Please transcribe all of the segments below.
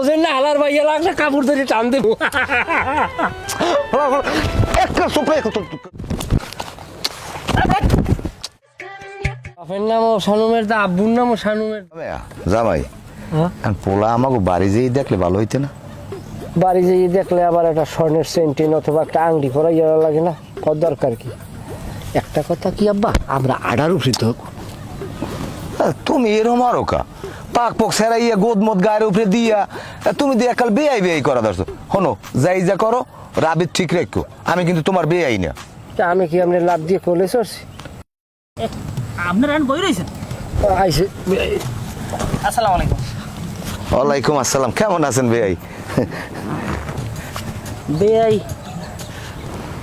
ওদের না হালার ভাইয়া লাগলে কাপড় ধরে টান দেবো। একটা সুপ্রে বাপের নামও শানুমের দা, আব্বুর নামও শানুমের। জামাই পোলা আমাকে বাড়ি যেয়ে দেখলে ভালো হইতে না? বাড়ি যেয়ে দেখলে আবার একটা স্বর্ণের সেন্টিন অথবা একটা আংটি পরা ইয়া লাগে না? কত দরকার কি? একটা কথা কি আব্বা, আমরা আডার উপরে তো। তুমি এরম আরো কা পাক পক সেরাইয়া গোদ মদ গায়ের উপরে দিয়া তুমি দিয়ে একাল বেআই বেআই করা ধরছো। হনো যাই যা করো রাবিত ঠিক রেখো, আমি কিন্তু তোমার বেআই না। আমি কি আপনি লাভ দিয়ে কলে চড়ছি? আপনার এখন বই রয়েছেন? আইসে আসসালামু আলাইকুম। ওয়ালাইকুম আসসালাম, কেমন আছেন বেআই? বেআই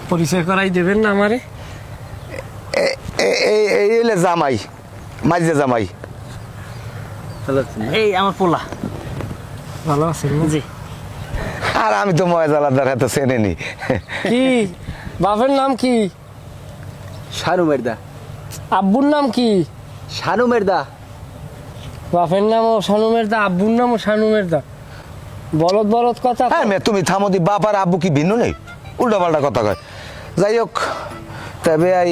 পরিচয় করাই দেবেন না আমারে? এই এলে জামাই, মাঝে জামাই। এই আমার পোলা। ভালো আছেন? জি। আর আমি তো ময়জালাদার এত চেনেনি। কি বাপের নাম কি? শানুমের দা। আব্বুর নাম কি? শানুমের দা। বাপের নামও শানুমের দা, আব্বুর নামও শানুমের দা। বলদ বলদ কথা। হ্যাঁ মেয়ে, তুমি থামো দি, বাপ আর আব্বু কি ভিন্ন নেই? উল্টা পাল্টা কথা কয়। যাই হোক, তবে এই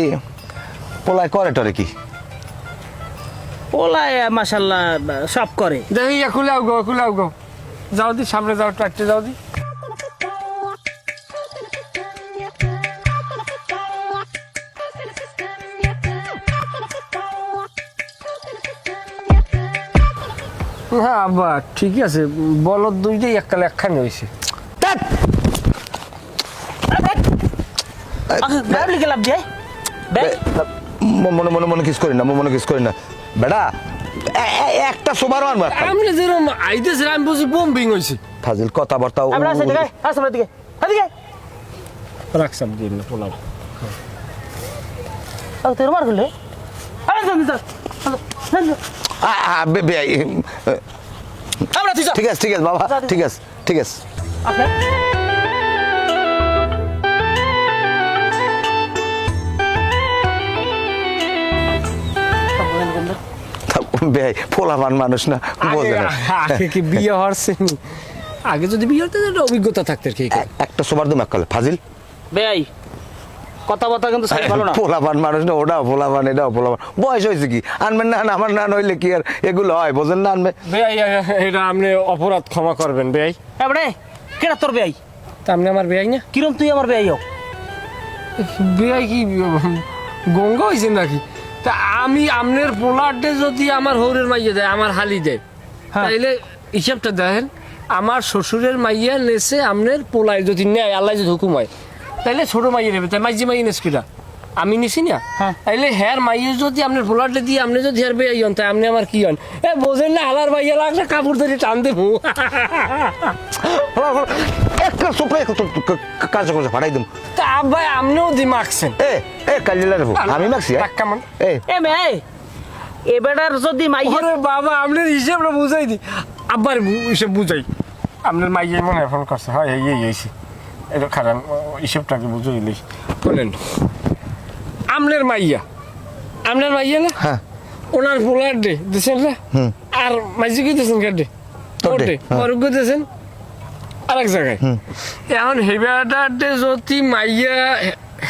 পোলায় করে টরে কি? পোলা মাশাআল্লাহ সব করে। দেখি খুলে আও গো, খুলে আও গো। যাও দি, সামনে যাও, ট্রাকটে যাও দি। হ্যাঁ আব্বা ঠিকই আছে, বলদ দুইটাই এককালে একখানে হয়েছে। গায়েব লিখে লাভ যায়। মনে মনে মনে কিস করি না, মনে কিস করি না বেটা। একটা সোবার আনবো। আমি যেরকম আইতেছে আমি বুঝি বম্বিং হয়েছে। ফাজিল কথাবার্তা। আমরা আসে দিকে, আসলে দিকে। এদিকে। রাখসাম দিন না পোলাও। আর তোর মার গলে। আরে যান যান। আমরা তুই ঠিক আছে ঠিক আছে বাবা, ঠিক আছে ঠিক আছে। আপনার বেয়াই পোলাপান মানুষ না, বোঝে না। আগে কি বিয়ে হচ্ছে? আগে যদি বিয়ে হতে একটা অভিজ্ঞতা থাকতে কি একটা সোবার দম এককালে ফাজিল বেয়াই কথাবার্তা কিন্তু সাইড ভালো না। পোলাপান মানুষ না, ওটাও পোলাপান এটাও পোলাপান। বয়স হয়েছে কি আনবেন না? আমার না নইলে কি আর এগুলো হয়, বোঝেন না? আনবে এটা আপনি অপরাধ ক্ষমা করবেন বেয়াই। এবারে কেডা তোর বেয়াই? তা আপনি আমার বেয়াই না? কিরম তুই আমার বেয়াই হোক? বেয়াই কি গঙ্গা হয়েছে নাকি? তা আমি আপনার পোলারটে যদি আমার হৌরের মাইয়ে দেয়, আমার হালি দেয়, তাইলে হিসাবটা দেখেন। আমার শ্বশুরের মাইয়া নেছে আপনার পোলায় যদি নেয়, আল্লাহ যদি হুকুম হয়, তাইলে ছোট মাইয়ে নেবে। তাই মাইজি মাইয়ে নেস কিনা আমি নিছি না? তাইলে হ্যার মাইয়ে যদি আপনার পোলারটে দিয়ে আপনি যদি হের বেয়াই হন, তাই আপনি আমার কি হন? বোঝেন না হালার মাইয়া লাগলে কাপড় ধরে টান দেবো। একটা সুপ্রে কাজ করছে ফাটাই দিম। তা আব্বাই আপনিও দিমাগছেন। কালিলার আমি মাখছি। কেমন এ মেয়ে এবারের যদি মাইয়া বাবা আপনার হিসাবটা বুঝাই দি। আব্বার হিসাব বুঝাই। আপনার মাইয়াই মনে হয় ফোন করছে। হয় এই এসে এটা খারাপ হিসাবটাকে বুঝাই দিই। বলেন আপনার মাইয়া, আপনার মাইয়া না? হ্যাঁ। ওনার পোলার ডে দিয়েছেন না? আর মাইজি কি দিয়েছেন কার্ডে? ওটে অরোগ্য দিয়েছেন আর এক জায়গায়। এখন হেবাটার ডে যদি মাইয়া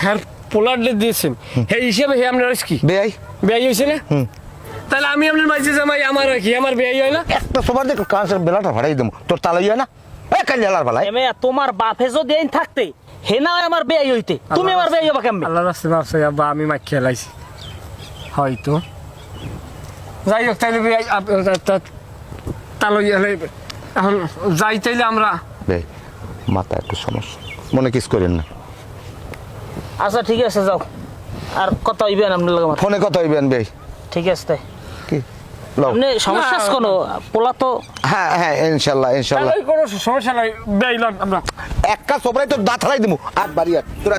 হ্যার পোলার ডে দিয়েছেন, সেই হিসাবে হে আপনার কি বেয়াই বেয়াই হয়েছে না? তাহলে আমি আপনার মাঝে জামাই, আমার কি আমার বেয়াই হয় না? একটা সোবার দেখ কাঁচের বেলাটা ফাটাই দিম, তোর তালাই হয় না? কালিলার বেলায় এ মেয়ে তোমার বাপে যদি আইন থাকতে হে না আমার বেয়াই হইতে, তুমি আমার বেয়াই হবা কেমনে? আল্লাহ রাস্তে ভাবছে আব্বা আমি মাখ খেলাইছি হয়তো। যাই হোক তাইলে তাহলে এখন যাই তাইলে আমরা। মাথা একটু সমস্যা, মনে কিস করেন না। আচ্ছা ঠিক আছে যাও, আর কথা হইবেন আপনার লগে আমার। ফোনে কথা হইবেন বেই। ঠিক আছে তাই কি লও। আপনি সমস্যা আছে কোনো? পোলা তো হ্যাঁ হ্যাঁ ইনশাল্লাহ ইনশাল্লাহ কোনো সমস্যা নাই বেইলাম আমরা। একটা সোবরাই তোর দাঁত হারাই দিমু। আর বাড়ি আর তোরা